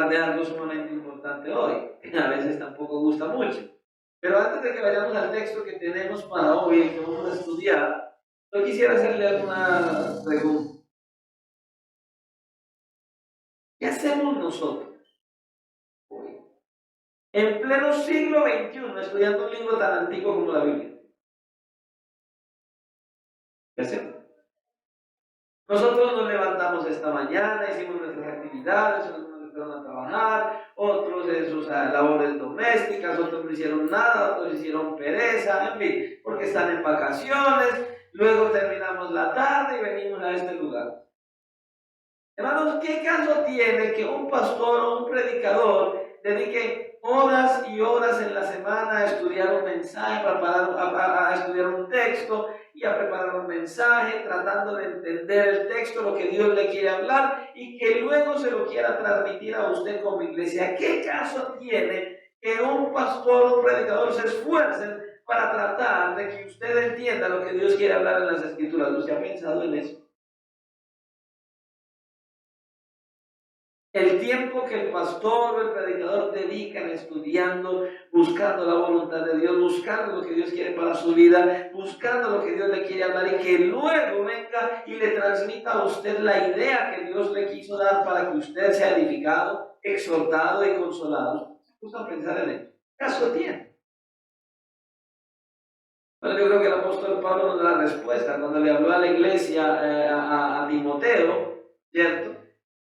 hablar de algo sumamente importante hoy, que a veces tampoco gusta mucho. Pero antes de que vayamos al texto que tenemos para hoy, que vamos a estudiar, yo quisiera hacerle alguna pregunta. ¿Qué hacemos nosotros hoy, en pleno siglo XXI, estudiando un libro tan antiguo como la Biblia? ¿Qué hacemos? Nosotros nos levantamos esta mañana, hicimos nuestras actividades, algunos fueron a trabajar, otros en sus labores domésticas, otros no hicieron nada, otros hicieron pereza, en fin, porque están en vacaciones, luego terminamos la tarde y venimos a este lugar. Hermanos, ¿qué caso tiene que un pastor o un predicador dedique horas y horas en la semana a estudiar un mensaje, a estudiar un texto y a preparar un mensaje, tratando de entender el texto, lo que Dios le quiere hablar y que luego se lo quiera transmitir a usted como iglesia? ¿Qué caso tiene que un pastor o un predicador se esfuercen para tratar de que usted entienda lo que Dios quiere hablar en las Escrituras? ¿Usted ha pensado en eso? El tiempo que el pastor o el predicador dedican estudiando, buscando la voluntad de Dios, buscando lo que Dios quiere para su vida, buscando lo que Dios le quiere hablar y que luego venga y le transmita a usted la idea que Dios le quiso dar para que usted sea edificado, exhortado y consolado. ¿Se puso a pensar en ello? ¿Caso tiene? Bueno, yo creo que el apóstol Pablo nos da la respuesta cuando le habló a la iglesia, a Timoteo, ¿cierto?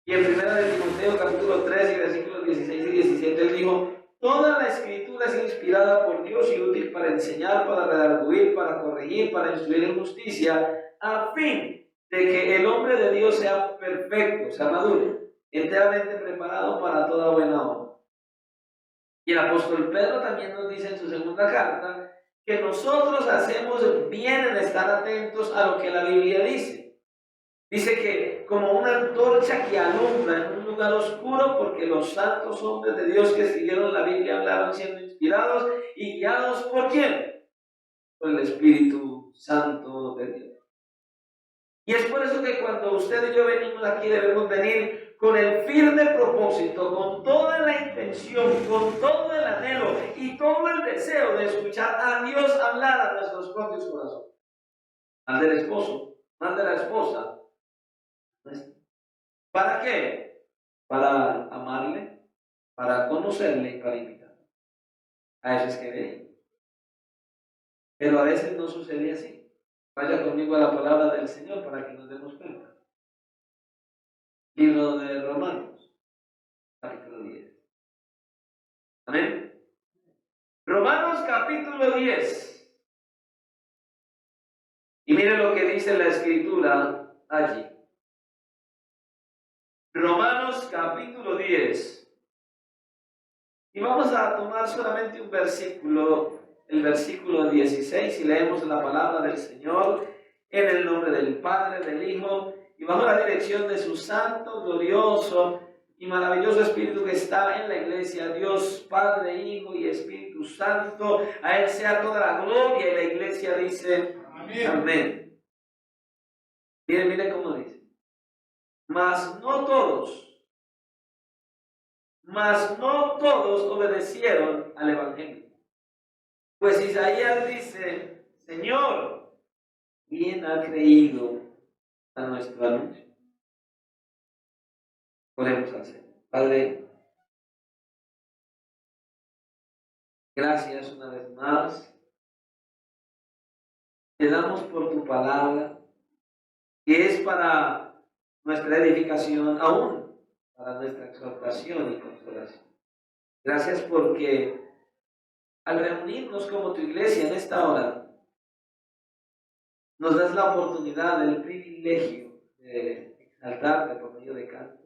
Y en 1 de Timoteo capítulo 3 y versículos 16 y 17 él dijo: toda la escritura es inspirada por Dios y útil para enseñar, para redarguir, para corregir, para instruir en justicia, a fin de que el hombre de Dios sea perfecto, sea maduro, enteramente preparado para toda buena obra. Y el apóstol Pedro también nos dice en su segunda carta que nosotros hacemos bien en estar atentos a lo que la Biblia dice. Dice que como una antorcha que alumbra en un lugar oscuro, porque los santos hombres de Dios que escribieron la Biblia hablaron siendo inspirados y guiados ¿por quién? Por el Espíritu Santo de Dios. Y es por eso que cuando usted y yo venimos aquí debemos venir con el firme propósito, con toda la intención, con todo el anhelo y todo el deseo de escuchar a Dios hablar a nuestros propios corazones. Al del esposo, al de la esposa. ¿Para qué? Para amarle, para conocerle y para invitarle. A eso es que venimos. Pero a veces no sucede así. Vaya conmigo a la palabra del Señor para que nos demos cuenta. Libro de Romanos, capítulo 10. Amén. Romanos capítulo 10. Y mire lo que dice la Escritura allí. Romanos capítulo 10. Y vamos a tomar solamente un versículo, el versículo 16, y leemos la palabra del Señor en el nombre del Padre, del Hijo, y bajo la dirección de su santo, glorioso y maravilloso Espíritu que está en la iglesia. Dios Padre, Hijo y Espíritu Santo, a Él sea toda la gloria, y la iglesia dice amén. Amén. Mire cómo dice. Mas no todos obedecieron al Evangelio. Pues Isaías dice: Señor, ¿quién ha creído a nuestro anuncio? Podemos hacer. Padre, gracias una vez más. Te damos por tu palabra, que es para nuestra edificación, aún para nuestra exhortación y consolación. Gracias porque al reunirnos como tu iglesia en esta hora, nos das la oportunidad, el privilegio de exaltarte por medio de canto,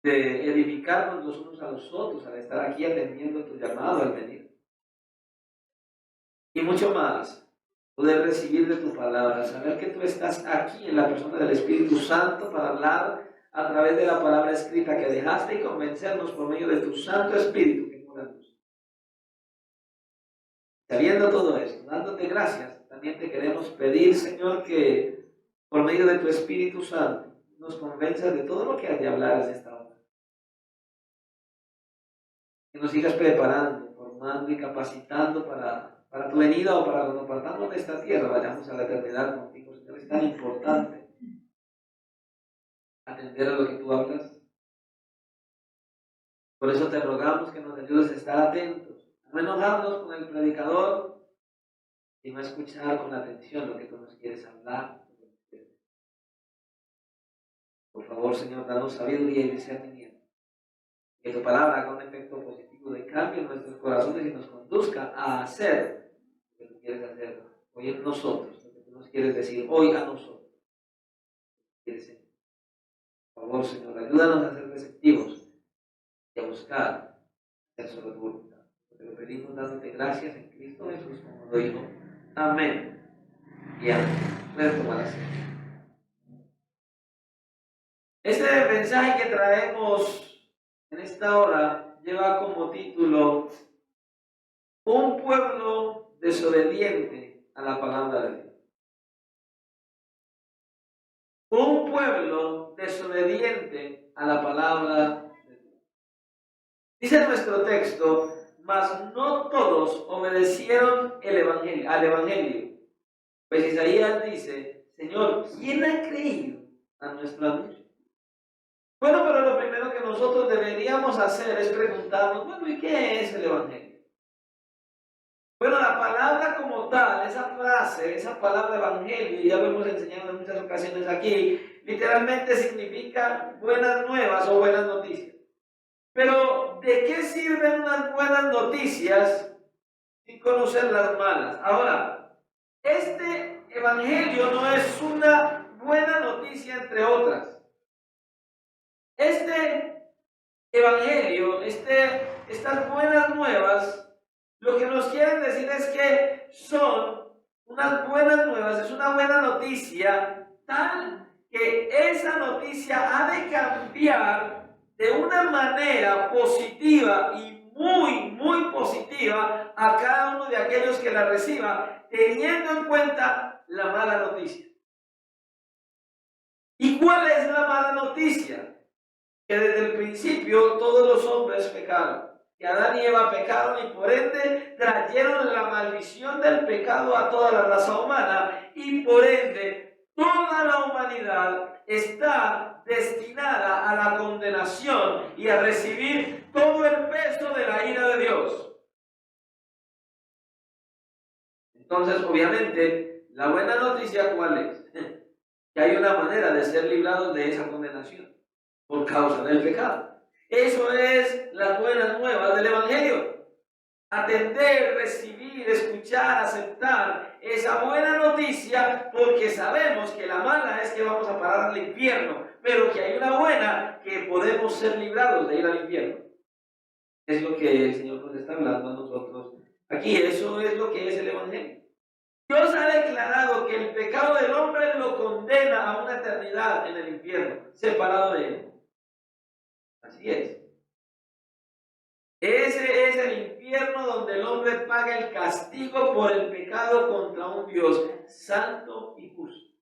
de edificarnos los unos a los otros al estar aquí atendiendo tu llamado al venir. Y mucho más, poder recibir de tu palabra, saber que tú estás aquí en la persona del Espíritu Santo para hablar a través de la palabra escrita que dejaste y convencernos por medio de tu Santo Espíritu que mora en nosotros. Sabiendo todo esto, dándote gracias, también te queremos pedir, Señor, que por medio de tu Espíritu Santo nos convenzas de todo lo que has de hablar desde esta hora. nos sigas preparando, formando y capacitando para tu venida o para cuando partamos de esta tierra, vayamos a la eternidad contigo, Señor. Es tan importante atender a lo que tú hablas. Por eso te rogamos que nos ayudes a estar atentos, a no enojarnos con el predicador y no escuchar con atención lo que tú nos quieres hablar. Por favor, Señor, danos sabiduría y discernimiento. Que tu palabra haga un efecto positivo de cambio en nuestros corazones y nos conduzca a hacer lo que tú quieres hacer hoy en nosotros, lo que tú nos quieres decir hoy a nosotros. Por favor, Señor, ayúdanos a ser receptivos y a buscar ser solo tu voluntad. Te lo pedimos dándote gracias en Cristo Jesús, como lo dijo. Amén. Y amén. Puedes tomar asiento. Este mensaje que traemos en esta hora lleva como título Un pueblo desobediente a la palabra de Dios. Un pueblo desobediente a la palabra de Dios. Dice nuestro texto, mas no todos obedecieron al Evangelio. Pues Isaías dice, Señor, ¿quién ha creído a nuestro anuncio? Bueno, pero lo primero que nosotros deberíamos hacer es preguntarnos, bueno, ¿y qué es el Evangelio? Bueno, la palabra como tal, esa frase, esa palabra evangelio, ya lo hemos enseñado en muchas ocasiones aquí, literalmente significa buenas nuevas o buenas noticias. Pero, ¿de qué sirven unas buenas noticias sin conocer las malas? Ahora, este evangelio no es una buena noticia entre otras. Este evangelio, estas buenas nuevas, lo que nos quieren decir es que son unas buenas nuevas, es una buena noticia, tal que esa noticia ha de cambiar de una manera positiva y muy positiva a cada uno de aquellos que la reciba, teniendo en cuenta la mala noticia. ¿Y cuál es la mala noticia? Que desde el principio todos los hombres pecaron. Que Adán y Eva pecaron y por ende trajeron la maldición del pecado a toda la raza humana y por ende toda la humanidad está destinada a la condenación y a recibir todo el peso de la ira de Dios. Entonces, obviamente, la buena noticia, ¿cuál es? Que hay una manera de ser librados de esa condenación por causa del pecado. Eso es las buenas nuevas del Evangelio. Atender, recibir, escuchar, aceptar esa buena noticia, porque sabemos que la mala es que vamos a parar al infierno, pero que hay una buena que podemos ser librados de ir al infierno. Es lo que el Señor nos está hablando a nosotros aquí. Eso es lo que es el Evangelio. Dios ha declarado que el pecado del hombre lo condena a una eternidad en el infierno, separado de él. Así es. Ese es el infierno donde el hombre paga el castigo por el pecado contra un Dios santo y justo.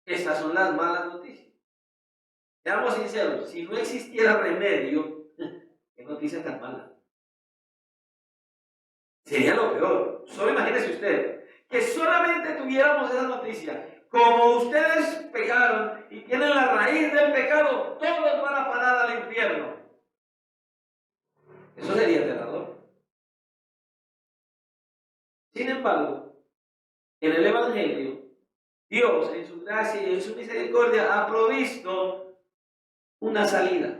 Estas son las malas noticias. Seamos sinceros, si no existiera remedio, qué noticia tan mala. Sería lo peor. Solo imagínese usted que solamente tuviéramos esa noticia. Como ustedes pecaron y tienen la raíz del pecado, todos van a parar al infierno. Eso sería aterrador. Sin embargo, en el Evangelio, Dios en su gracia y en su misericordia ha provisto una salida,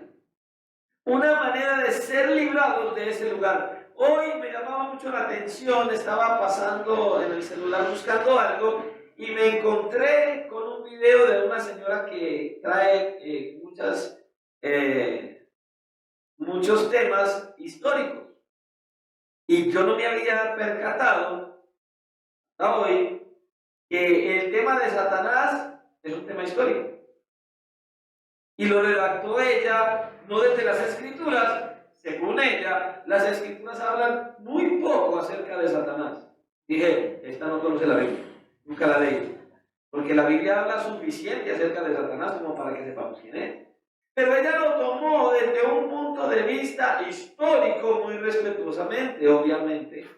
una manera de ser librados de ese lugar. Hoy me llamaba mucho la atención, estaba pasando en el celular buscando algo y me encontré con un video de una señora que trae muchos temas históricos. Y yo no me había percatado hasta hoy que el tema de Satanás es un tema histórico. Y lo redactó ella, no desde las Escrituras. Según ella, las Escrituras hablan muy poco acerca de Satanás. Dije, esta no conoce la Biblia, nunca la leí. Porque la Biblia habla suficiente acerca de Satanás como para que sepamos quién es. pero ella lo tomó desde un punto de vista histórico, muy respetuosamente, obviamente.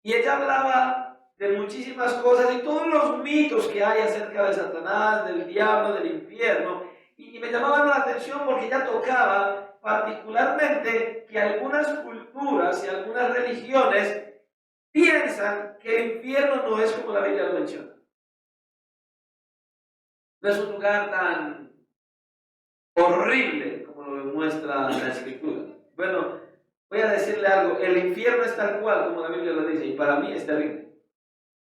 Y ella hablaba de muchísimas cosas y todos los mitos que hay acerca de Satanás, del diablo, del infierno. Y me llamaban la atención porque ella tocaba particularmente que algunas culturas y algunas religiones piensan que el infierno no es como la Biblia lo menciona. No es un lugar tan horrible como lo demuestra la Escritura. Bueno, voy a decirle algo, el infierno es tal cual como la Biblia lo dice y para mí es terrible.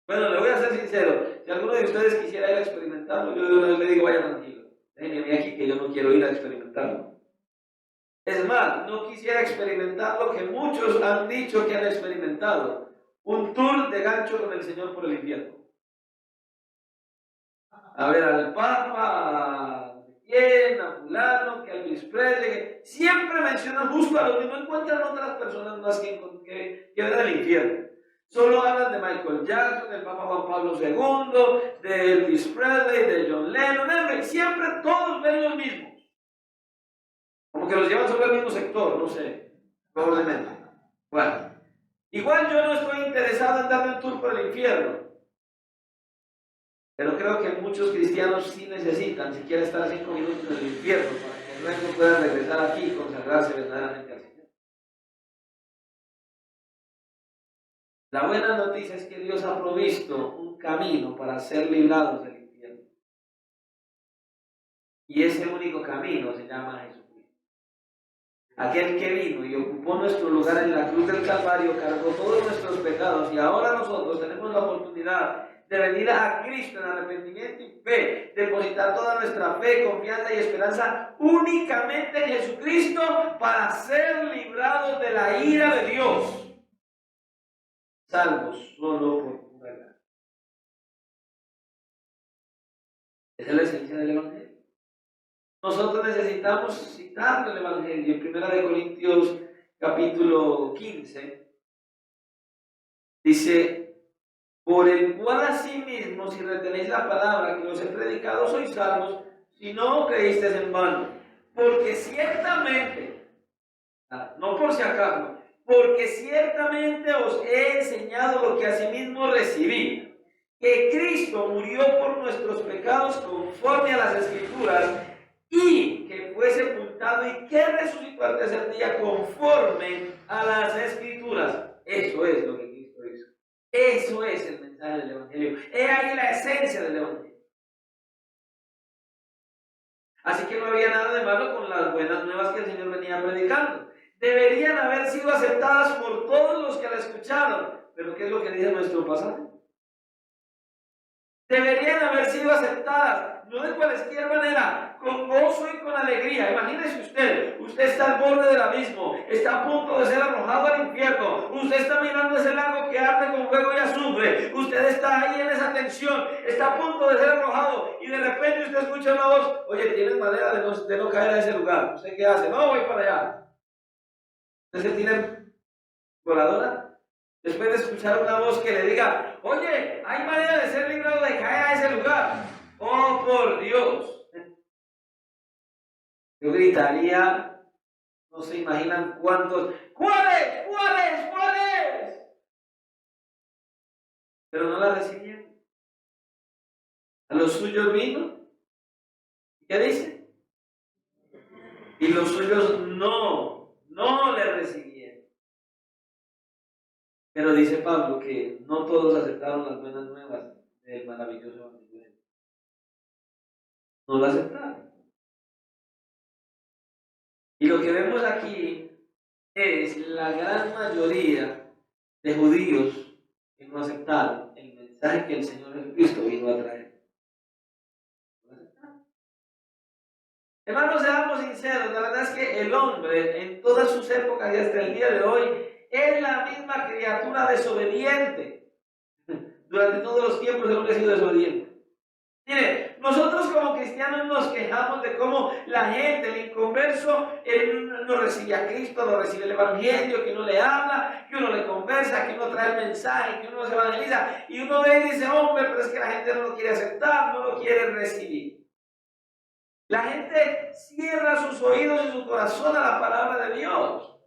Bueno, le voy a ser sincero, si alguno de ustedes quisiera ir a experimentarlo, yo de una vez le digo, vaya tranquilo, déjenme aquí que yo no quiero ir a experimentarlo. Es más, no quisiera experimentar lo que muchos han dicho que han experimentado, un tour de gancho con el Señor por el infierno. A ver al Papa, a quién, a fulano, que a Elvis Presley, siempre mencionan justo a los que no encuentran otras personas más que ver el infierno. Solo hablan de Michael Jackson, del Papa Juan Pablo II, de Elvis Presley, de John Lennon, siempre todos ven lo mismo. Como que los llevan sobre el mismo sector, no sé, probablemente. Bueno, igual yo no estoy interesado en darle un tour por el infierno. Pero creo que muchos cristianos sí necesitan siquiera estar 5 minutos en el infierno para que luego puedan regresar aquí y consagrarse verdaderamente al Señor. La buena noticia es que Dios ha provisto un camino para ser librados del infierno. Y ese único camino se llama Jesucristo. Aquel que vino y ocupó nuestro lugar en la cruz del Calvario, cargó todos nuestros pecados y ahora nosotros tenemos la oportunidad de venir a Cristo en arrepentimiento y fe, depositar toda nuestra fe, confianza y esperanza únicamente en Jesucristo para ser librados de la ira de Dios, salvos solo por pura gracia. Esa es la esencia del Evangelio. Nosotros necesitamos citar el Evangelio en 1 Corintios capítulo 15. Dice: por el cual asimismo, si retenéis la palabra que os he predicado, sois salvos, si no creísteis en vano. Porque ciertamente, no por si acaso, porque ciertamente os he enseñado lo que asimismo recibí, que Cristo murió por nuestros pecados conforme a las Escrituras, y que fue sepultado y que resucitó al tercer día conforme a las Escrituras. Eso es lo que Cristo hizo. Eso es el mensaje del Evangelio. Es ahí la esencia del Evangelio. Así que no había nada de malo con las buenas nuevas que el Señor venía predicando. Deberían haber sido aceptadas por todos los que la escucharon. Pero ¿qué es lo que dice nuestro pasaje? Deberían haber sido aceptadas, no de cualquier manera, con gozo y con alegría. Imagínese usted está al borde del abismo, está a punto de ser arrojado al infierno, usted está mirando ese lago que arde con fuego y azufre, usted está ahí en esa tensión, está a punto de ser arrojado y de repente usted escucha una voz: oye, ¿tienes manera de no caer a ese lugar? ¿Usted qué hace? No, voy para allá. ¿Usted se tiene voladora? Después de escuchar una voz que le diga: oye, hay manera de ser librado de caer a ese lugar. ¡Oh, por Dios! Yo gritaría, no se imaginan cuántos. ¿Cuáles? ¿Cuáles? ¿Cuáles? Pero no la recibieron. A los suyos vino. ¿Qué dice? Y los suyos no le recibieron. Pero dice Pablo que no todos aceptaron las buenas nuevas del maravilloso Evangelio. No lo aceptaron. Y lo que vemos aquí es la gran mayoría de judíos que no aceptaron el mensaje que el Señor Jesucristo vino a traer. No aceptaron. Hermanos, seamos sinceros, la verdad es que el hombre en todas sus épocas y hasta el día de hoy es la misma criatura desobediente. Durante todos los tiempos el hombre ha sido desobediente. Mire, nosotros como cristianos nos quejamos de cómo la gente, el inconverso, él no recibe a Cristo, no recibe el Evangelio, que uno le habla, que uno le conversa, que uno trae el mensaje, que uno se evangeliza, y uno ve y dice: hombre, pero es que la gente no lo quiere aceptar, no lo quiere recibir. La gente cierra sus oídos y su corazón a la palabra de Dios.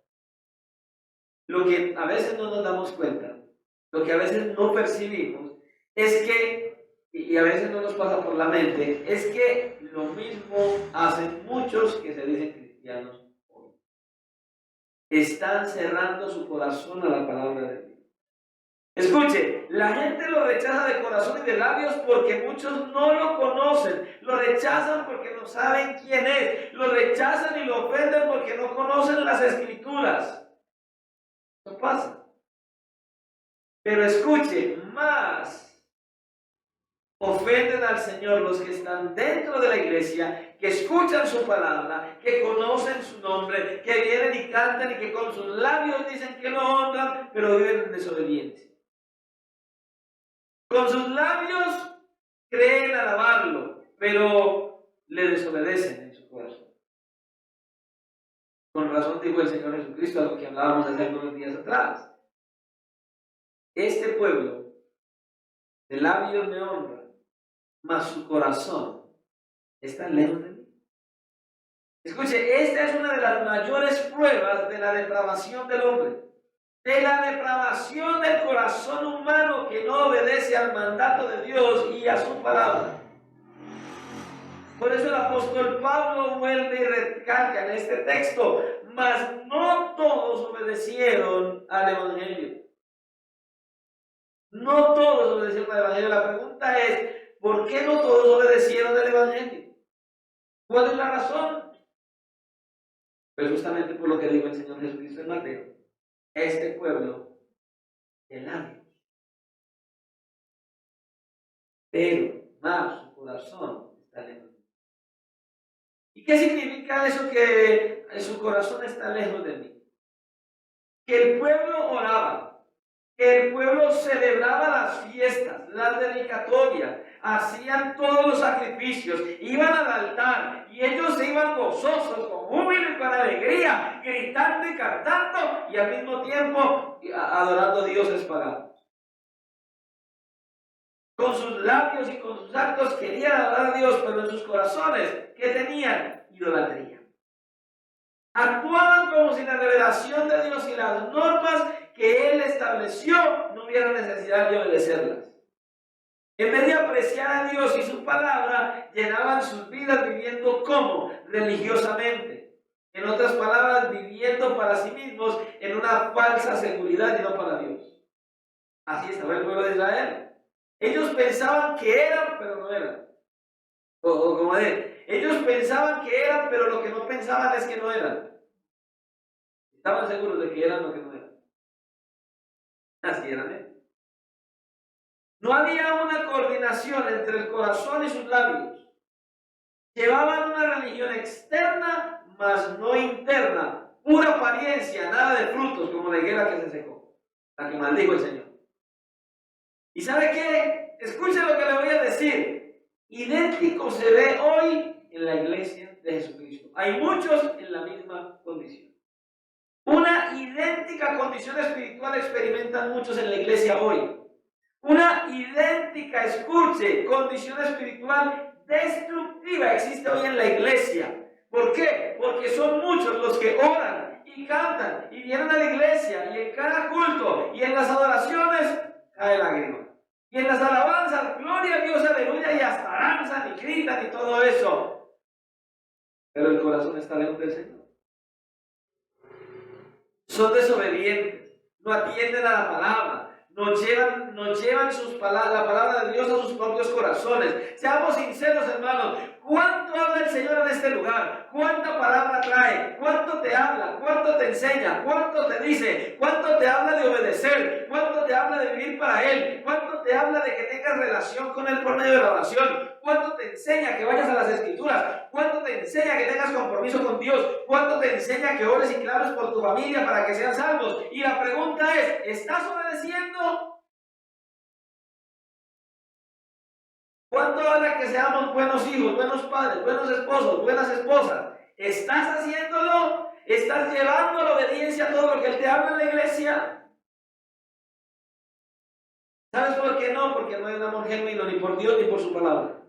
Lo que a veces no nos damos cuenta, lo que a veces no percibimos, es que, y a veces no nos pasa por la mente, es que lo mismo hacen muchos que se dicen cristianos hoy. Están cerrando su corazón a la palabra de Dios. Escuche, la gente lo rechaza de corazón y de labios porque muchos no lo conocen. Lo rechazan porque no saben quién es. Lo rechazan y lo ofenden porque no conocen las Escrituras. Eso pasa. Pero escuche, más ofenden al Señor los que están dentro de la iglesia, que escuchan su palabra, que conocen su nombre, que vienen y cantan y que con sus labios dicen que lo honran, pero viven en desobediencia. Con sus labios creen alabarlo, pero le desobedecen en su corazón. Con razón dijo el Señor Jesucristo a lo que hablábamos hace algunos días atrás. Este pueblo de labios me honra, mas su corazón está lejos de mí. Escuche, esta es una de las mayores pruebas de la depravación del hombre. De la depravación del corazón humano que no obedece al mandato de Dios y a su palabra. Por eso el apóstol Pablo vuelve y recalca en este texto, mas no todos obedecieron al Evangelio. No todos obedecieron al Evangelio. La pregunta es, ¿por qué no todos obedecieron al Evangelio? ¿Cuál es la razón? Pues justamente por lo que dijo el Señor Jesucristo en Mateo. Este pueblo de labios, pero más su corazón está lejos de mí. ¿Y qué significa eso que su corazón está lejos de mí? Que el pueblo oraba, que el pueblo celebraba las fiestas, las dedicatorias, hacían todos los sacrificios, iban al altar y ellos se iban gozosos, con júbilo y con alegría, gritando y cantando y al mismo tiempo adorando dioses paganos. Con sus labios y con sus actos querían adorar a Dios, pero en sus corazones, ¿qué tenían? Idolatría. Actuaban como si la revelación de Dios y las normas que Él estableció no hubiera necesidad de obedecerlas. En vez de apreciar a Dios y su palabra, llenaban sus vidas viviendo como religiosamente. En otras palabras, viviendo para sí mismos en una falsa seguridad y no para Dios. Así estaba el pueblo de Israel. Ellos pensaban que eran, pero no eran. O como ellos pensaban que eran, pero lo que no pensaban es que no eran. Estaban seguros de que eran lo que no eran. Así eran, ¿eh? No había una coordinación entre el corazón y sus labios. Llevaban una religión externa, mas no interna. Pura apariencia, nada de frutos, como la higuera que se secó, la que maldijo el Señor. ¿Y sabe qué? Escuche lo que le voy a decir. Idéntico se ve hoy en la iglesia de Jesucristo. Hay muchos en la misma condición. Una idéntica condición espiritual experimentan muchos en la iglesia hoy. Una idéntica, escuche, condición espiritual destructiva existe hoy en la iglesia. ¿Por qué? Porque son muchos los que oran y cantan y vienen a la iglesia y en cada culto y en las adoraciones cae lágrima. Y en las alabanzas, gloria a Dios, aleluya, y hasta danzan y gritan y todo eso. Pero el corazón está lejos del Señor. Son desobedientes, no atienden a la palabra, no llevan la palabra de Dios a sus propios corazones. Seamos sinceros, hermanos. ¿Cuánto habla el Señor en este lugar? ¿Cuánta palabra trae? ¿Cuánto te habla? ¿Cuánto te enseña? ¿Cuánto te dice? ¿Cuánto te habla de obedecer? ¿Cuánto te habla de vivir para Él? ¿Cuánto te habla de que tengas relación con Él por medio de la oración? ¿Cuánto te enseña que vayas a las Escrituras? ¿Cuánto te enseña que tengas compromiso con Dios? ¿Cuánto te enseña que ores y clames por tu familia para que sean salvos? Y la pregunta es, ¿estás obedeciendo? ¿Cuánto habla que seamos buenos hijos, buenos padres, buenos esposos, buenas esposas? ¿Estás haciéndolo? ¿Estás llevando a la obediencia a todo lo que Él te habla en la iglesia? ¿Sabes por qué no? Porque no hay un amor genuino ni por Dios ni por su palabra.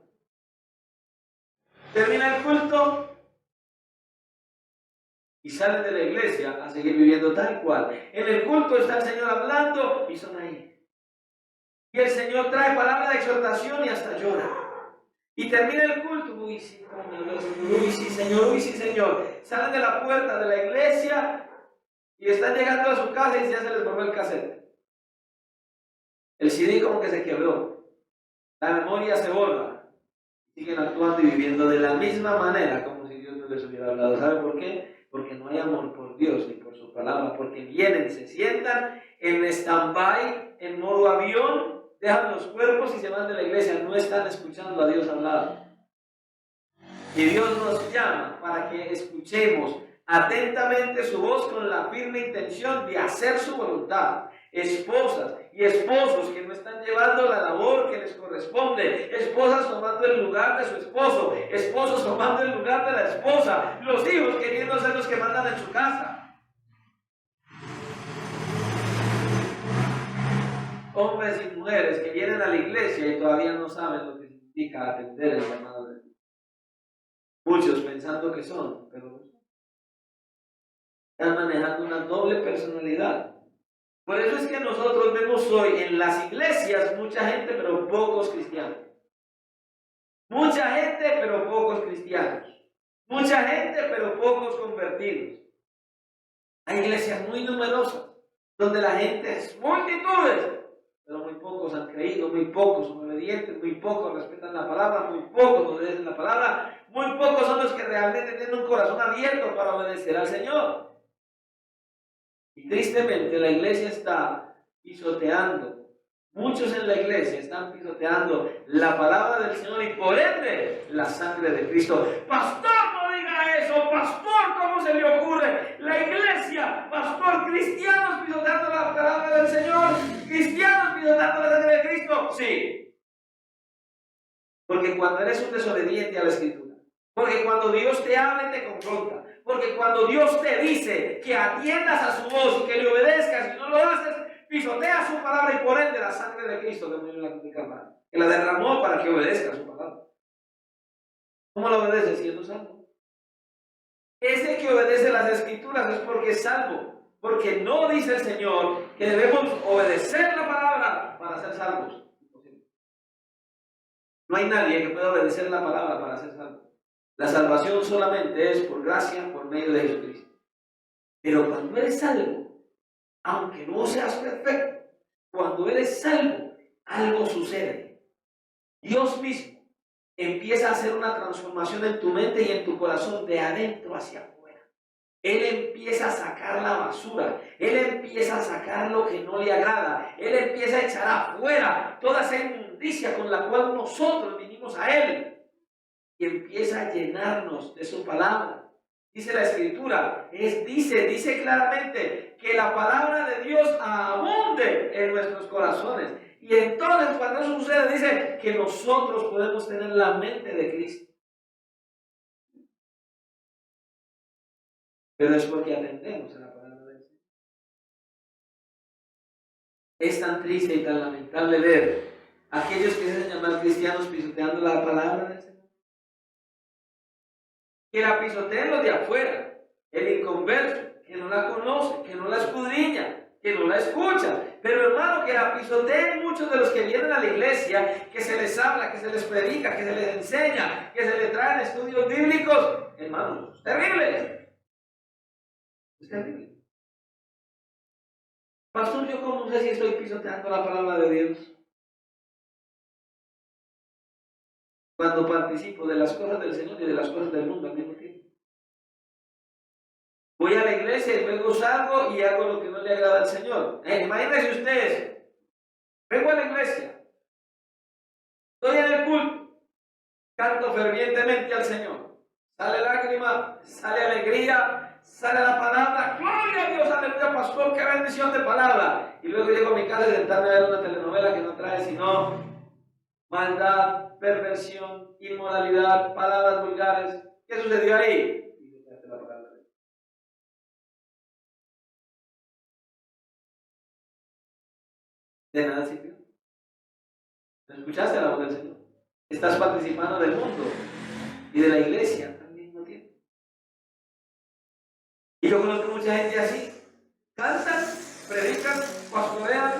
Termina el culto y salen de la iglesia a seguir viviendo tal cual. En el culto está el Señor hablando y son ahí. Y el Señor trae palabra de exhortación y hasta llora. Y termina el culto. Uy, sí, uy, sí, Señor, uy, sí, Señor. Salen de la puerta de la iglesia y están llegando a su casa y ya se les borró el cassette. El CD como que se quebró. La memoria se borra. Siguen actuando y viviendo de la misma manera como si Dios no les hubiera hablado. ¿Sabe por qué? Porque no hay amor por Dios ni por su palabra. Porque vienen, se sientan en stand-by, en modo avión, dejan los cuerpos y se van de la iglesia. No están escuchando a Dios hablar. Y Dios nos llama para que escuchemos atentamente su voz con la firme intención de hacer su voluntad. Esposas y esposos que no están llevando la labor que les corresponde, esposas tomando el lugar de su esposo, esposos tomando el lugar de la esposa, los hijos queriendo ser los que mandan en su casa. Hombres y mujeres que vienen a la iglesia y todavía no saben lo que significa atender el llamado de Dios. Muchos pensando que son, pero no son. Están manejando una doble personalidad. Por eso es que nosotros vemos hoy en las iglesias mucha gente, pero pocos cristianos. Mucha gente, pero pocos cristianos. Mucha gente, pero pocos convertidos. Hay iglesias muy numerosas, donde la gente es multitudes, pero muy pocos han creído, muy pocos son obedientes, muy pocos respetan la palabra, muy pocos obedecen la palabra, muy pocos son los que realmente tienen un corazón abierto para obedecer al Señor. Y tristemente la iglesia está pisoteando. Muchos en la iglesia están pisoteando la palabra del Señor y por ende la sangre de Cristo. Pastor, no diga eso. Pastor, ¿cómo se le ocurre? La iglesia, pastor, cristianos pisoteando la palabra del Señor. Cristianos pisoteando la sangre de Cristo. Sí. Porque cuando eres un desobediente a la Escritura, porque cuando Dios te habla y te confronta, porque cuando Dios te dice que atiendas a su voz y que le obedezcas y no lo haces, pisotea su palabra y por ende la sangre de Cristo que murió en la cruz de Calvario, que la derramó para que obedezca su palabra. ¿Cómo lo obedece? Siendo salvo. Ese que obedece las Escrituras es porque es salvo, porque no dice el Señor que debemos obedecer la palabra para ser salvos. No hay nadie que pueda obedecer la palabra para ser salvo. La salvación solamente es por gracia, por medio de Jesucristo. Pero cuando eres salvo, aunque no seas perfecto, cuando eres salvo, algo sucede. Dios mismo empieza a hacer una transformación en tu mente y en tu corazón de adentro hacia afuera. Él empieza a sacar la basura, Él empieza a sacar lo que no le agrada, Él empieza a echar afuera toda esa inmundicia con la cual nosotros vinimos a Él y empieza a llenarnos de su palabra. Dice la Escritura, dice claramente que la palabra de Dios abunde en nuestros corazones. Y entonces cuando eso sucede, dice que nosotros podemos tener la mente de Cristo. Pero es porque atendemos a la palabra de Dios. Es tan triste y tan lamentable ver a aquellos que se hacen llamar cristianos pisoteando la palabra del Señor. Que la pisoteen los de afuera, el inconverso, que no la conoce, que no la escudriña, que no la escucha. Pero hermano, que la pisoteen muchos de los que vienen a la iglesia, que se les habla, que se les predica, que se les enseña, que se les traen estudios bíblicos. Hermano, es terrible. Es terrible. Pastor, yo cómo sé si estoy pisoteando la palabra de Dios. Cuando participo de las cosas del Señor y de las cosas del mundo al mismo tiempo. Voy a la iglesia y luego salgo y hago lo que no le agrada al Señor. Imagínense ustedes, vengo a la iglesia, estoy en el culto, canto fervientemente al Señor. Sale lágrima, sale alegría, sale la palabra. ¡Gloria a Dios! ¡Aleluya, pastor! ¡Qué bendición de palabra! Y luego llego a mi casa y sentarme a ver una telenovela que no trae sino maldad, perversión, inmoralidad, palabras vulgares. ¿Qué sucedió ahí? De nada sirvió. ¿No escuchaste la voz del Señor? Estás participando del mundo. y de la iglesia al mismo tiempo. Y yo conozco mucha gente así. Cantan, predican, pastorean,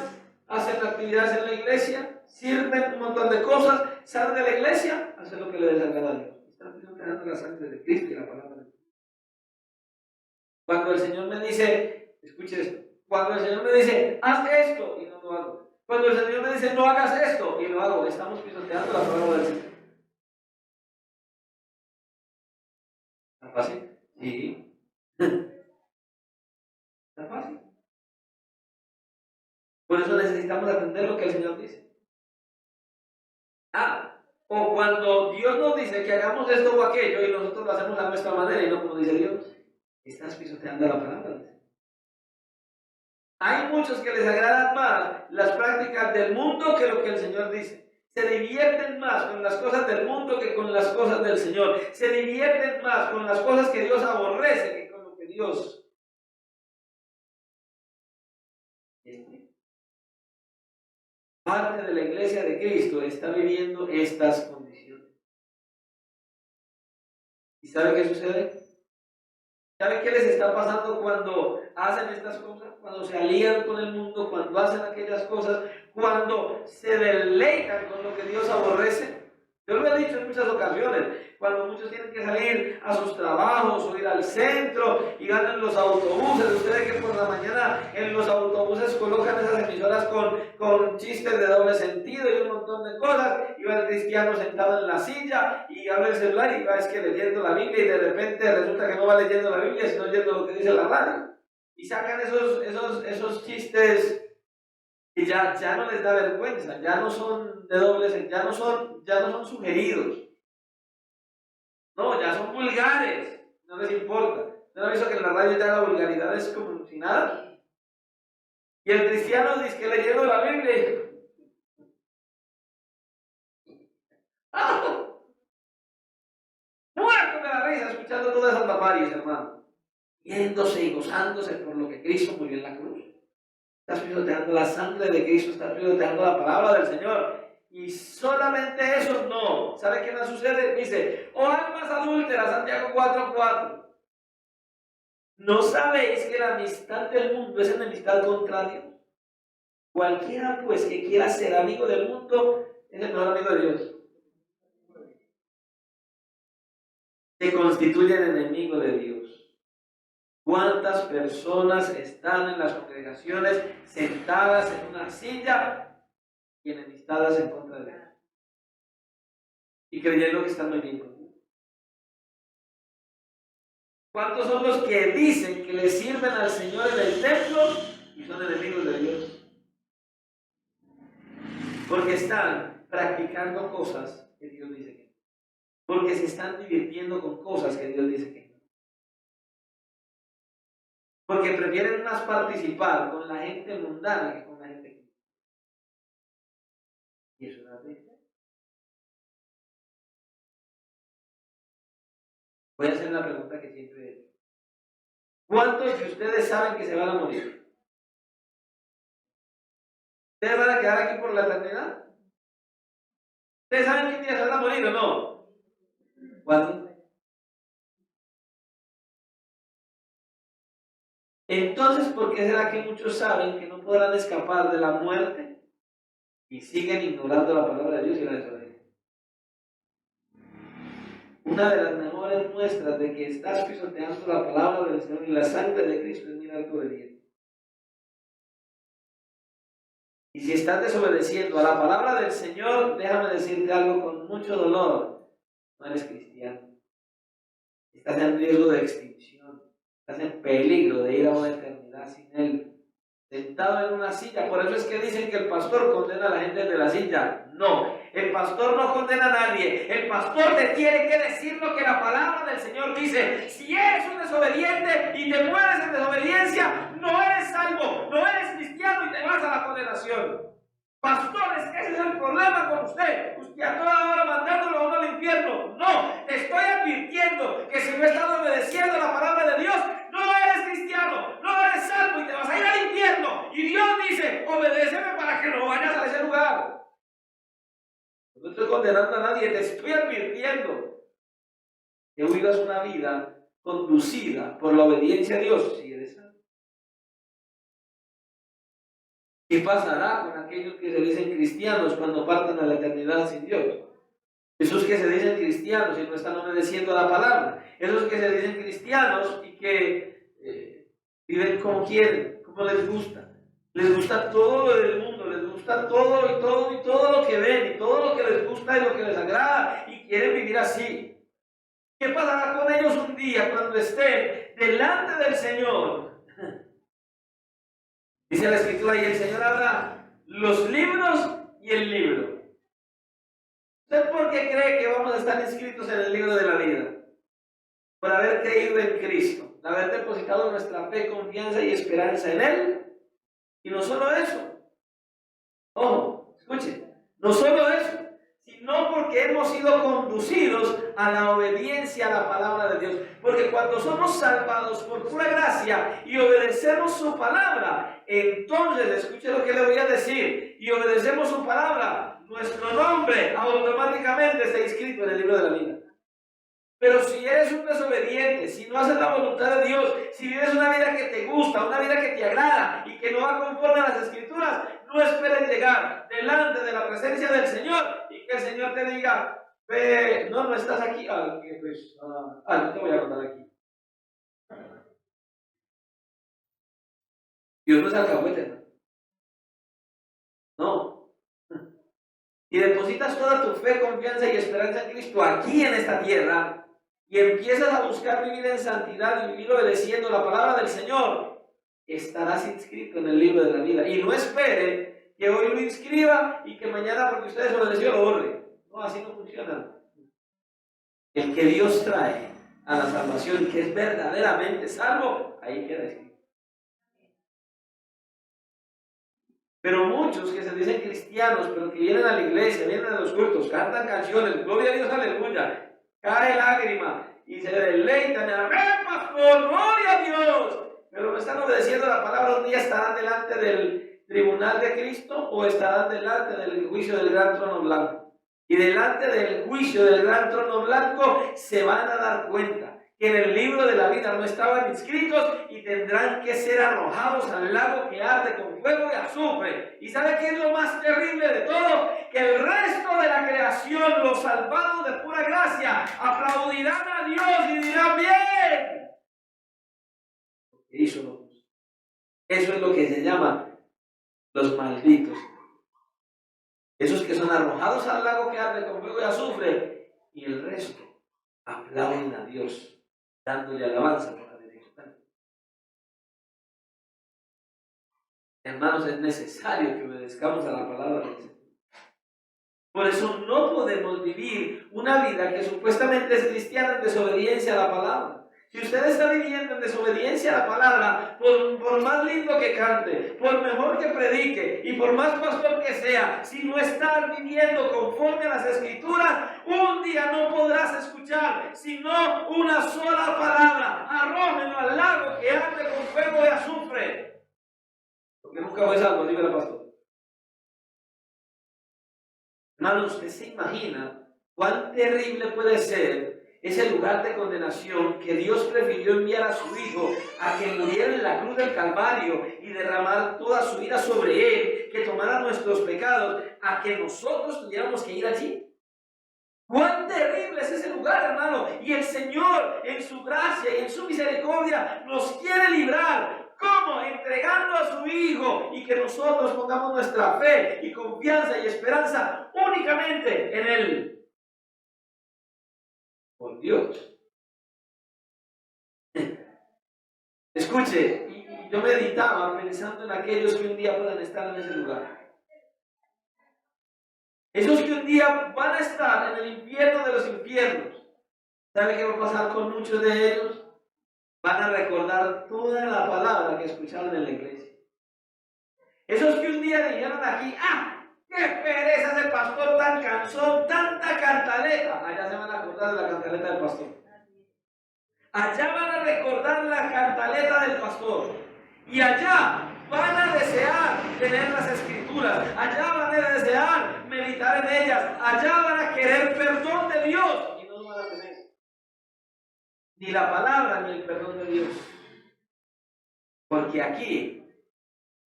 hacen actividades en la iglesia, sirven un montón de cosas, salen de la iglesia, hacen lo que le desagrada a Dios. Están pisoteando la sangre de Cristo y la palabra de Dios. Cuando el Señor me dice, escuche esto, cuando el Señor me dice, haz esto y no lo hago. Cuando el Señor me dice, no hagas esto y lo hago, estamos pisoteando la palabra del Señor. ¿Está fácil? Sí. ¿Está fácil? Por eso necesitamos atender lo que el Señor dice. O cuando Dios nos dice que hagamos esto o aquello y nosotros lo hacemos a nuestra manera y no como dice Dios, estás pisoteando la palabra. Hay muchos que les agradan más las prácticas del mundo que lo que el Señor dice. Se divierten más con las cosas del mundo que con las cosas del Señor. Se divierten más con las cosas que Dios aborrece que con lo que Dios. Parte de la iglesia de Cristo está viviendo estas condiciones. ¿Y sabe qué sucede? ¿Sabe qué les está pasando cuando hacen estas cosas? Cuando se alían con el mundo, cuando hacen aquellas cosas, cuando se deleitan con lo que Dios aborrece. Yo lo he dicho en muchas ocasiones, cuando muchos tienen que salir a sus trabajos o ir al centro y van en los autobuses. Ustedes que por la mañana en los autobuses colocan esas emisoras con chistes de doble sentido y un montón de cosas, y va el cristiano sentado en la silla y abre el celular y va leyendo la Biblia y de repente resulta que no va leyendo la Biblia sino oyendo lo que dice la radio. Y sacan esos chistes y ya no les da vergüenza, ya no son de doble sentido, ya no son sugeridos. No, ya son vulgares, no les importa. ¿No han visto que en la radio ya la vulgaridad es como si nada? Y el cristiano dice que leyendo la Biblia. ¡Ah! Muerto de la risa escuchando todas esas barbarias, hermano. Yéndose y gozándose por lo que Cristo murió en la cruz. Estás pisoteando la sangre de Cristo, estás pisoteando la palabra del Señor. Y solamente eso no. ¿Sabe qué más sucede? Dice, oh almas adúlteras, Santiago 4:4. ¿No sabéis que la amistad del mundo es enemistad contra Dios? Cualquiera pues que quiera ser amigo del mundo es el mejor amigo de Dios. Se constituyen enemigos de Dios. ¿Cuántas personas están en las congregaciones sentadas en una silla y enemistadas en contra de Dios? Y creyendo que están muy bien con Dios. ¿Cuántos son los que dicen que le sirven al Señor en el templo y son enemigos de Dios? Porque están practicando cosas que Dios dice que no. Porque se están divirtiendo con cosas que Dios dice que no. Porque prefieren más participar con la gente mundana que con la gente que no. Y eso es una tristeza. Voy a hacer la pregunta que siempre he hecho. ¿Cuántos de ustedes saben que se van a morir? ¿Ustedes van a quedar aquí por la eternidad? ¿Ustedes saben qué día se van a morir o no? ¿Cuándo? Entonces, ¿por qué será que muchos saben que no podrán escapar de la muerte y siguen ignorando la palabra de Dios y la desobediencia? Una de las mejores muestras de que estás pisoteando la palabra del Señor y la sangre de Cristo es mirar tu obediencia. Y si estás desobedeciendo a la palabra del Señor, déjame decirte algo con mucho dolor. No eres cristiano. Estás en riesgo de extinción. Estás en peligro de ir a una eternidad sin Él. Sentado en una silla. Por eso es que dicen que el pastor condena a la gente de la silla. No, el pastor no condena a nadie. El pastor te tiene que decir lo que la palabra del Señor dice. Si eres un desobediente y te mueres en desobediencia, no eres salvo, no eres cristiano y te vas a la condenación. Pastores, ese es el problema con usted. Usted a toda hora mandándolo a uno al infierno. No, te estoy advirtiendo que si no estás obedeciendo la palabra de Dios, no eres cristiano, no eres salvo y te vas a ir al infierno. Y Dios dice, obedéceme para que no vayas a ese lugar. No estoy condenando a nadie, te estoy advirtiendo. que vivas una vida conducida por la obediencia a Dios, si eres salvo. ¿Qué pasará con aquellos que se dicen cristianos cuando partan a la eternidad sin Dios? Esos que se dicen cristianos y no están obedeciendo a la palabra. Esos que se dicen cristianos y que viven como quieren, como les gusta. Les gusta todo lo del mundo, les gusta todo lo que ven, y todo lo que les gusta y lo que les agrada, y quieren vivir así. ¿Qué pasará con ellos un día cuando estén delante del Señor? Dice la Escritura, y el Señor habrá los libros y el libro. ¿Usted por qué cree que vamos a estar inscritos en el libro de la vida? Por haber creído en Cristo, de haber depositado nuestra fe, confianza y esperanza en Él. Y no solo eso, ojo, escuche, no solo eso, sino porque hemos sido conducidos a la obediencia a la palabra de Dios. Porque cuando somos salvados por pura gracia y obedecemos su palabra, entonces, escuche lo que le voy a decir, y obedecemos su palabra, nuestro nombre automáticamente está inscrito en el libro de la vida. Pero si eres un desobediente, si no haces la voluntad de Dios, si vives una vida que te gusta, una vida que te agrada y que no va conforme a las Escrituras, no esperes llegar delante de la presencia del Señor y que el Señor te diga, no estás aquí, no te voy a contar aquí. Dios no es alcahuete, no. Y depositas toda tu fe, confianza y esperanza en Cristo aquí en esta tierra, y empiezas a buscar vivir en santidad y vivir obedeciendo la palabra del Señor, estarás inscrito en el libro de la vida. Y no espere que hoy lo inscriba y que mañana, porque usted desobedeció, lo borre. No, así no funciona. El que Dios trae a la salvación, que es verdaderamente salvo, ahí queda escrito. Pero muchos que se dicen cristianos, pero que vienen a la iglesia, vienen a los cultos, cantan canciones, gloria a Dios, aleluya, cae lágrima y se deleitan, amén, pastor, gloria a Dios. Pero no están obedeciendo la palabra. Un día estarán delante del tribunal de Cristo o estarán delante del juicio del gran trono blanco. Y delante del juicio del gran trono blanco se van a dar cuenta que en el libro de la vida no estaban inscritos y tendrán que ser arrojados al lago que arde con fuego y azufre. ¿Y sabe qué es lo más terrible de todo? Que el resto de la creación, los salvados de pura gracia, aplaudirán a Dios y dirán, bien. Eso es lo que se llama los malditos. Esos que son arrojados al lago que arde con fuego y azufre, y el resto aplauden a Dios, dándole alabanza por haber hecho tanto. Hermanos, es necesario que obedezcamos a la palabra del Señor. Por eso no podemos vivir una vida que supuestamente es cristiana en desobediencia a la palabra. Si usted está viviendo en desobediencia a la palabra, por más lindo que cante, por mejor que predique y por más pastor que sea, si no estás viviendo conforme a las Escrituras, un día no podrás escuchar sino una sola palabra: arrójenlo al lago que arde con fuego y azufre. Porque nunca fue salvo, diga el pastor. Hermano, ¿usted se imagina cuán terrible puede ser ese lugar de condenación que Dios prefirió enviar a su Hijo a que muriera en la cruz del Calvario y derramar toda su ira sobre Él, que tomara nuestros pecados, a que nosotros tuviéramos que ir allí? ¡Cuán terrible es ese lugar, hermano! Y el Señor, en su gracia y en su misericordia, nos quiere librar. ¿Cómo? Entregando a su Hijo, y que nosotros pongamos nuestra fe y confianza y esperanza únicamente en Él. Por Dios. Escuche, y yo meditaba pensando en aquellos que un día puedan estar en ese lugar. Esos que un día van a estar en el infierno de los infiernos. ¿Sabe qué va a pasar con muchos de ellos? Van a recordar toda la palabra que escucharon en la iglesia. Esos que un día dijeron aquí, ¡qué pereza ese pastor tan cansón, tanta cantaleta! Allá se van a acordar de la cantaleta del pastor. Allá van a recordar la cantaleta del pastor. Y allá van a desear tener las Escrituras. Allá van a desear meditar en ellas. Allá van a querer perdón de Dios. Y no lo van a tener. ni la palabra, ni el perdón de Dios. Porque aquí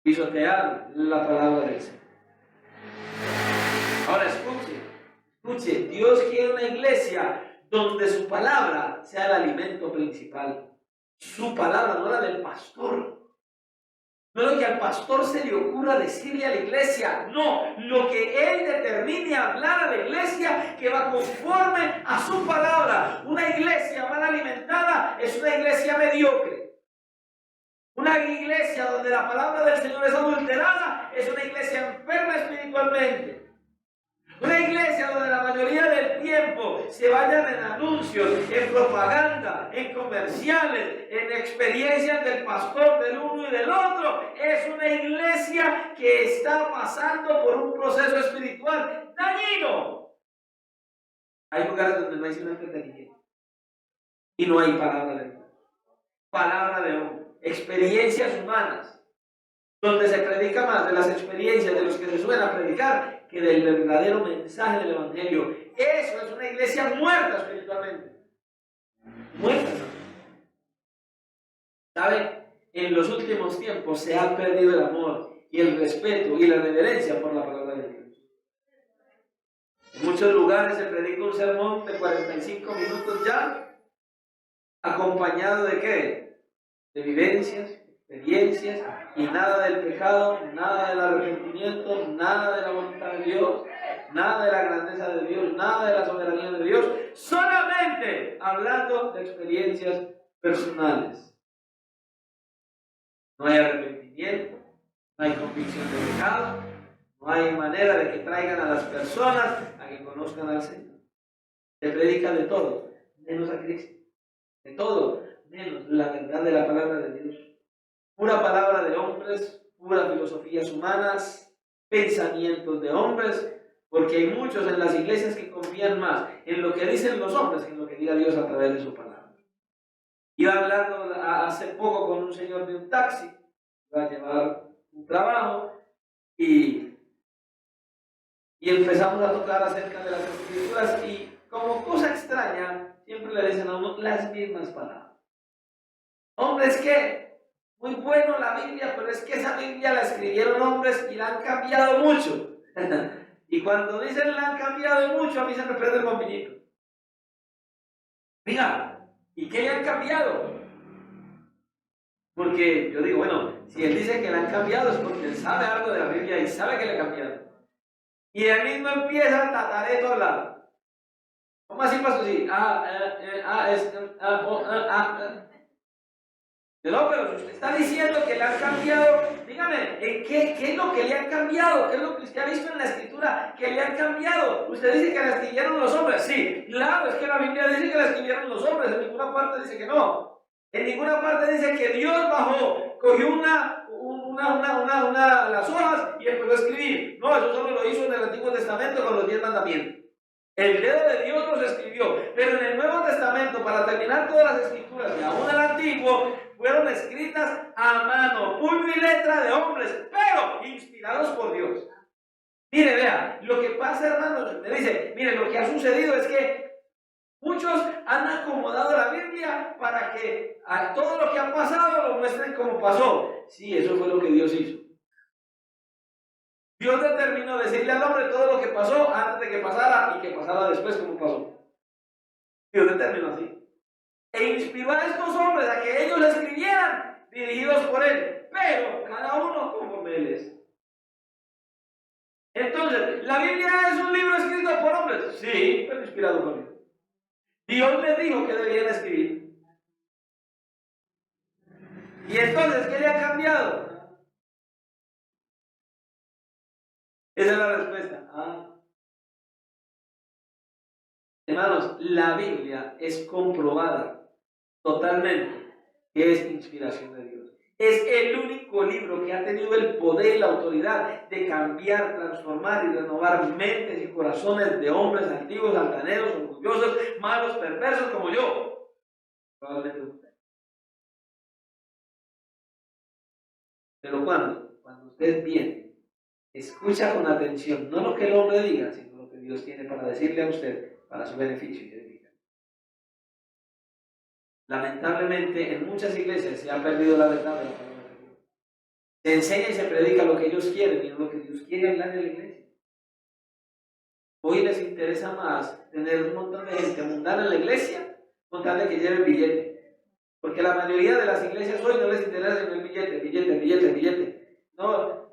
pisotear la palabra del Señor. Ahora escuche, Dios quiere una iglesia donde su palabra sea el alimento principal. Su palabra, no la del pastor. No lo que al pastor se le ocurra decirle a la iglesia, no, lo que él determine hablar a la iglesia que va conforme a su palabra. Una iglesia mal alimentada es una iglesia mediocre. Una iglesia donde la palabra del Señor es adulterada es una iglesia enferma espiritualmente. Una iglesia donde la mayoría del tiempo se vayan en anuncios, en propaganda, en comerciales, en experiencias del pastor, del uno y del otro, es una iglesia que está pasando por un proceso espiritual dañino. Hay lugares donde no hay sino entretenimiento y no hay palabra de Dios, palabra de hombre, experiencias humanas, donde se predica más de las experiencias de los que se suelen a predicar que del verdadero mensaje del Evangelio. Eso es una iglesia muerta espiritualmente. Muerta. ¿Sabe? En los últimos tiempos se ha perdido el amor y el respeto y la reverencia por la palabra de Dios. En muchos lugares se predica un sermón de 45 minutos ya, acompañado de ¿qué? De vivencias, experiencias, y nada del pecado, nada del arrepentimiento, nada de la voluntad de Dios, nada de la grandeza de Dios, nada de la soberanía de Dios, solamente hablando de experiencias personales. No hay arrepentimiento, no hay convicción de pecado, no hay manera de que traigan a las personas a que conozcan al Señor. Se predica de todo, menos a Cristo. De todo, menos la verdad de la palabra de Dios. Pura palabra de hombres, pura filosofías humanas, pensamientos de hombres, porque hay muchos en las iglesias que confían más en lo que dicen los hombres que en lo que diga Dios a través de su palabra. Iba hablando hace poco con un señor de un taxi, iba a llevar un trabajo y empezamos a tocar acerca de las escrituras y como cosa extraña siempre le dicen a uno las mismas palabras. Hombre, es que muy bueno la Biblia, pero es que esa Biblia la escribieron hombres y la han cambiado mucho. Y cuando dicen la han cambiado mucho, a mí se me prende el bombillito. Mira, ¿y qué le han cambiado? Porque yo digo, bueno, si él dice que la han cambiado es porque él sabe algo de la Biblia y sabe que le cambiaron. Y él mismo empieza a tataré todo lado. ¿Cómo así pasó? Sí. No, pero si usted está diciendo que le han cambiado, dígame, ¿qué es lo que le han cambiado? ¿Qué es lo que usted ha visto en la escritura que le han cambiado? Usted dice que la escribieron los hombres. Sí, claro, es que la Biblia dice que la escribieron los hombres, en ninguna parte dice que no. En ninguna parte dice que Dios bajó, cogió las hojas y empezó a escribir. No, eso solo lo hizo en el Antiguo Testamento con los 10 mandamientos. El dedo de Dios los escribió, pero en el Nuevo Testamento, para terminar todas las escrituras, y aún el Antiguo, fueron escritas a mano, puño y letra de hombres, pero inspirados por Dios. Mire, vea, lo que pasa, hermanos, me dice, mire, lo que ha sucedido es que muchos han acomodado la Biblia para que a todo lo que ha pasado lo muestren como pasó. Sí, eso fue lo que Dios hizo. Dios determinó decirle al hombre todo lo que pasó antes de que pasara y que pasara después como pasó. Dios determinó así. E inspiró a estos hombres a que ellos escribieran dirigidos por él, pero cada uno conforme él es. Entonces, ¿la Biblia es un libro escrito por hombres? Sí, pero inspirado por Dios. Dios les dijo que debían escribir. Y entonces, ¿qué le ha cambiado? Esa es la respuesta. Hermanos, la Biblia es comprobada totalmente que es inspiración de Dios. Es el único libro que ha tenido el poder y la autoridad de cambiar, transformar y renovar mentes y corazones de hombres antiguos, altaneros, orgullosos, malos, perversos como yo. Probablemente usted. Pero cuando usted viene, escucha con atención, no lo que el hombre diga, sino lo que Dios tiene para decirle a usted, para su beneficio y edificación. Lamentablemente, en muchas iglesias se ha perdido la verdad de la palabra de Dios. Se enseña y se predica lo que ellos quieren y no lo que Dios quiere hablar de la iglesia. Hoy les interesa más tener un montón de gente mundana en la iglesia con tal de que lleven billete. Porque la mayoría de las iglesias hoy no les interesa el billete. No,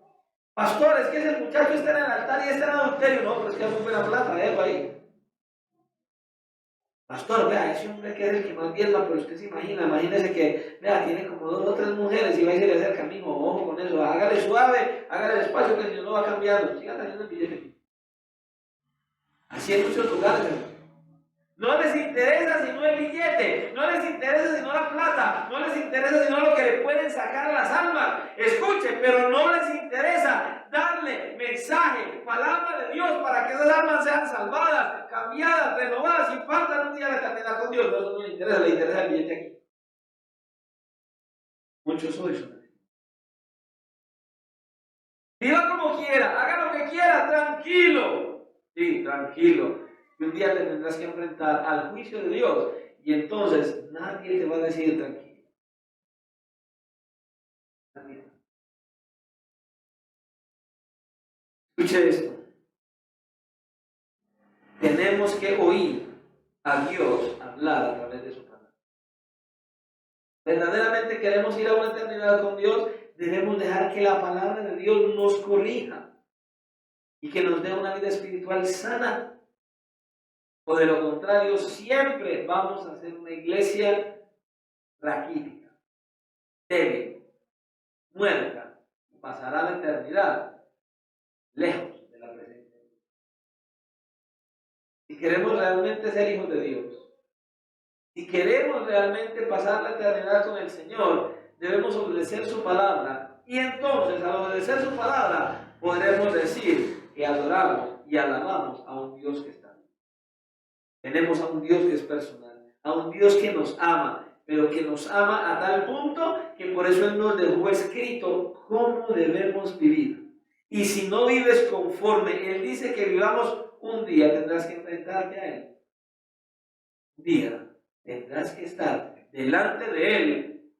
pastor, es que ese muchacho está en el altar y está en adulterio. No, pero es que es muy buena plata, ahí. Pastor, vea, ese hombre que es el que más diezma, pero usted se imagínese que, vea, tiene como 2 o 3 mujeres y va y se le acerca a mí, ojo con eso, hágale suave, hágale despacio que el Señor no va cambiando, siga trayendo el billete. Así en muchos lugares, hermano. No les interesa sino el billete, no les interesa sino la plata, no les interesa sino lo que le pueden sacar a las almas. Escuchen, pero no les interesa darle mensaje, palabra de Dios para que esas almas sean salvadas, cambiadas, renovadas y partan un día a la eternidad con Dios. No, eso no les interesa el billete aquí. Muchos hoy son así. Viva como quiera, haga lo que quiera, tranquilo. Sí, tranquilo. Y un día te tendrás que enfrentar al juicio de Dios. Y entonces nadie te va a decir tranquilo. Nadie. Escuche esto. Tenemos que oír a Dios hablar a través de su palabra. Verdaderamente queremos ir a una eternidad con Dios, debemos dejar que la palabra de Dios nos corrija y que nos dé una vida espiritual sana. O de lo contrario, siempre vamos a ser una iglesia raquítica, débil, muerta, y pasará la eternidad lejos de la presencia de Dios. Si queremos realmente ser hijos de Dios, si queremos realmente pasar la eternidad con el Señor, debemos obedecer su palabra. Y entonces, al obedecer su palabra, podremos decir que adoramos y alabamos a un Dios que está. Tenemos a un Dios que es personal, a un Dios que nos ama, pero que nos ama a tal punto que por eso Él nos dejó escrito cómo debemos vivir. Y si no vives conforme Él dice que vivamos, un día tendrás que enfrentarte a Él. Un día tendrás que estar delante de Él,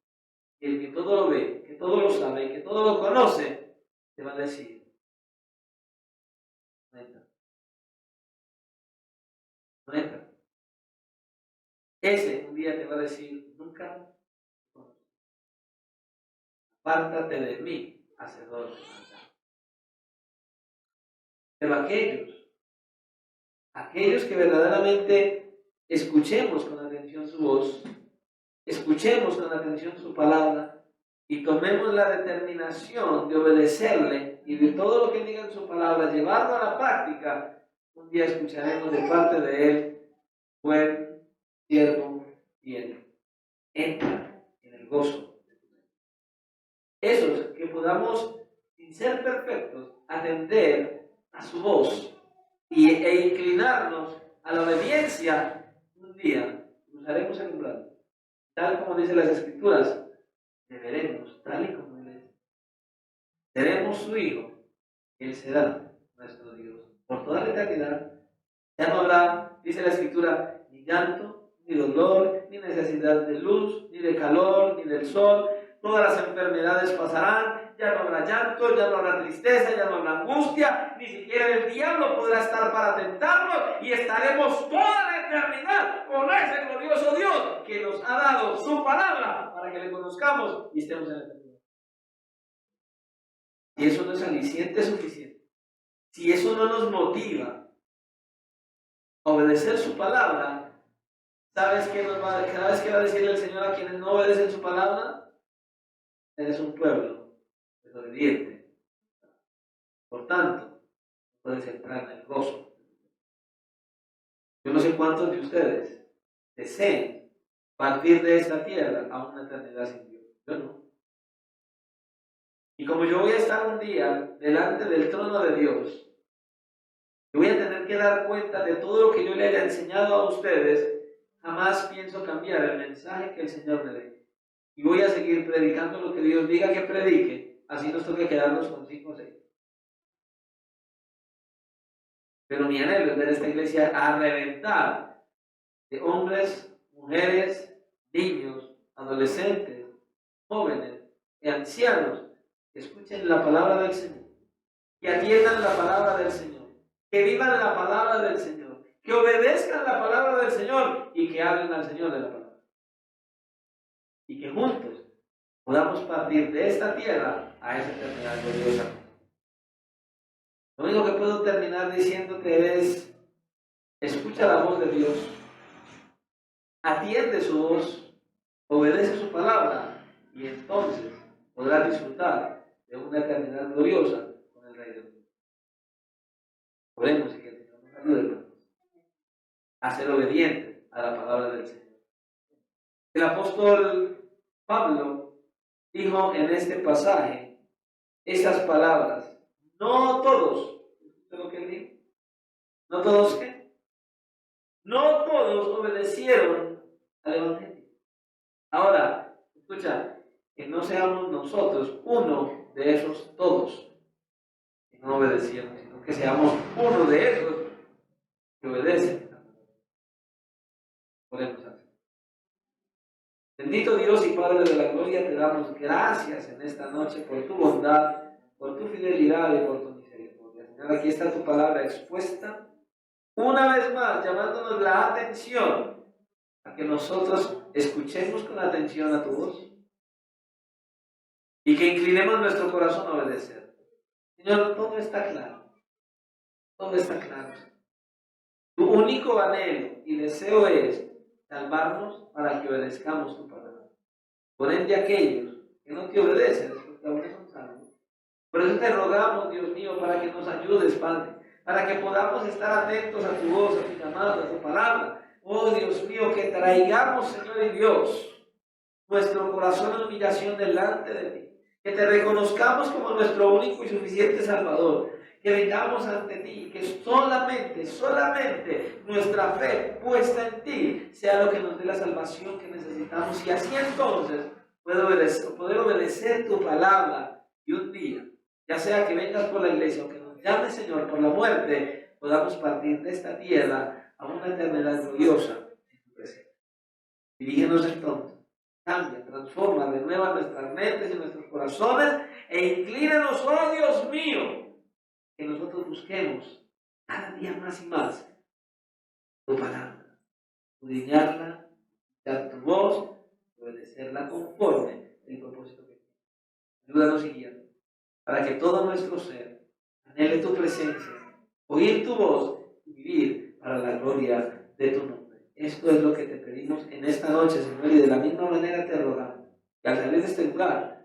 el que todo lo ve, que todo lo sabe, que todo lo conoce, te va a decir, no entra. No entra. Ese un día te va a decir, nunca, apártate de mí, hacedor de maldad. Pero aquellos que verdaderamente escuchemos con atención su voz, escuchemos con atención su palabra y tomemos la determinación de obedecerle y de todo lo que diga en su palabra, llevarlo a la práctica, un día escucharemos de parte de Él, buen siervo fiel, entra en el gozo. Esos que podamos, sin ser perfectos, atender a su voz e inclinarnos a la obediencia, un día cruzaremos el umbral, tal como dicen las Escrituras, le veremos tal y como Él es. Seremos su Hijo, y Él será nuestro Dios. Por toda la eternidad, ya no habrá, dice la Escritura, ni llanto, ni dolor, ni necesidad de luz, ni de calor, ni del sol. Todas las enfermedades pasarán, ya no habrá llanto, ya no habrá tristeza, ya no habrá angustia, ni siquiera el diablo podrá estar para tentarnos y estaremos toda la eternidad con ese glorioso Dios que nos ha dado su palabra para que le conozcamos y estemos en la eternidad. Si eso no es aliciente suficiente, si eso no nos motiva a obedecer su palabra, ¿sabes qué cada vez que va a decirle el Señor a quienes no obedecen su palabra? Eres un pueblo desobediente. Por tanto, no puedes entrar en el gozo. Yo no sé cuántos de ustedes deseen partir de esta tierra a una eternidad sin Dios. Yo no. Y como yo voy a estar un día delante del trono de Dios, y voy a tener que dar cuenta de todo lo que yo le haya enseñado a ustedes, jamás pienso cambiar el mensaje que el Señor me dé. Y voy a seguir predicando lo que Dios diga que predique, así nos toca quedarnos con 5 o 6. Pero mi anhelo es ver esta iglesia a reventar de hombres, mujeres, niños, adolescentes, jóvenes y ancianos, que escuchen la palabra del Señor, que atiendan la palabra del Señor, que vivan la palabra del Señor, que obedezcan la palabra del Señor y que hablen al Señor de la palabra. Y que juntos podamos partir de esta tierra a esa eternidad gloriosa. Lo único que puedo terminar diciéndote es: escucha la voz de Dios, atiende su voz, obedece su palabra, y entonces podrás disfrutar de una eternidad gloriosa con el Rey de los Cielos. Oremos y que el Señor nos ayude, hermanos, a ser obedientes a la palabra del Señor. El apóstol Pablo dijo en este pasaje estas palabras: no todos, ¿es lo que él dijo? ¿No todos qué? No todos obedecieron al Evangelio. Ahora, escucha, que no seamos nosotros uno de esos todos que no obedecieron, sino que seamos uno de esos que obedecen. Oremos al Señor. Bendito Dios y Padre de la gloria, te damos gracias en esta noche por tu bondad, por tu fidelidad y por tu misericordia. Señor, aquí está tu palabra expuesta, una vez más llamándonos la atención a que nosotros escuchemos con atención a tu voz y que inclinemos nuestro corazón a obedecer. Señor, todo está claro, todo está claro. Tu único anhelo y deseo es salvarnos para que obedezcamos tu palabra. Por ende, aquellos que no te obedecen, porque aún no son salvos. Por eso te rogamos, Dios mío, para que nos ayudes, Padre, para que podamos estar atentos a tu voz, a tu llamado, a tu palabra. Oh, Dios mío, que traigamos, Señor y Dios, nuestro corazón en humillación delante de ti. Que te reconozcamos como nuestro único y suficiente Salvador. Que vengamos ante ti, que solamente nuestra fe puesta en ti sea lo que nos dé la salvación que necesitamos, y así entonces poder obedecer tu palabra, y un día, ya sea que vengas por la iglesia o que nos llames, Señor, por la muerte, podamos partir de esta tierra a una eternidad gloriosa en tu presencia. Dirígenos entonces, cambia, transforma, renueva nuestras mentes y nuestros corazones, e inclínanos, oh Dios mío, que nosotros busquemos cada día más y más tu palabra, escudriñarla, dar tu voz, obedecerla conforme el propósito que tienes. Ayúdanos y guíanos para que todo nuestro ser anhele tu presencia, oír tu voz y vivir para la gloria de tu nombre. Esto es lo que te pedimos en esta noche, Señor, y de la misma manera te rogamos que al salir de este lugar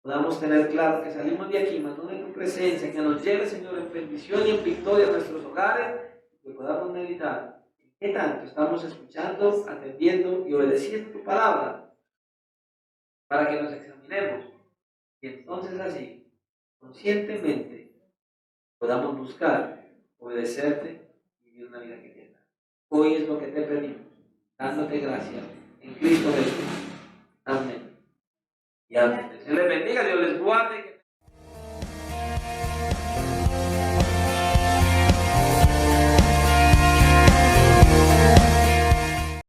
podamos tener claro que salimos de aquí, mandando de tu presencia, que nos lleve, Señor, en bendición y en victoria a nuestros hogares, que podamos meditar en qué tanto estamos escuchando, atendiendo y obedeciendo tu palabra, para que nos examinemos y entonces así, conscientemente, podamos buscar, obedecerte y vivir una vida que te da. Hoy es lo que te pedimos, dándote gracias en Cristo Jesús. Amén. Y amén. Dios les bendiga, Dios les guarde.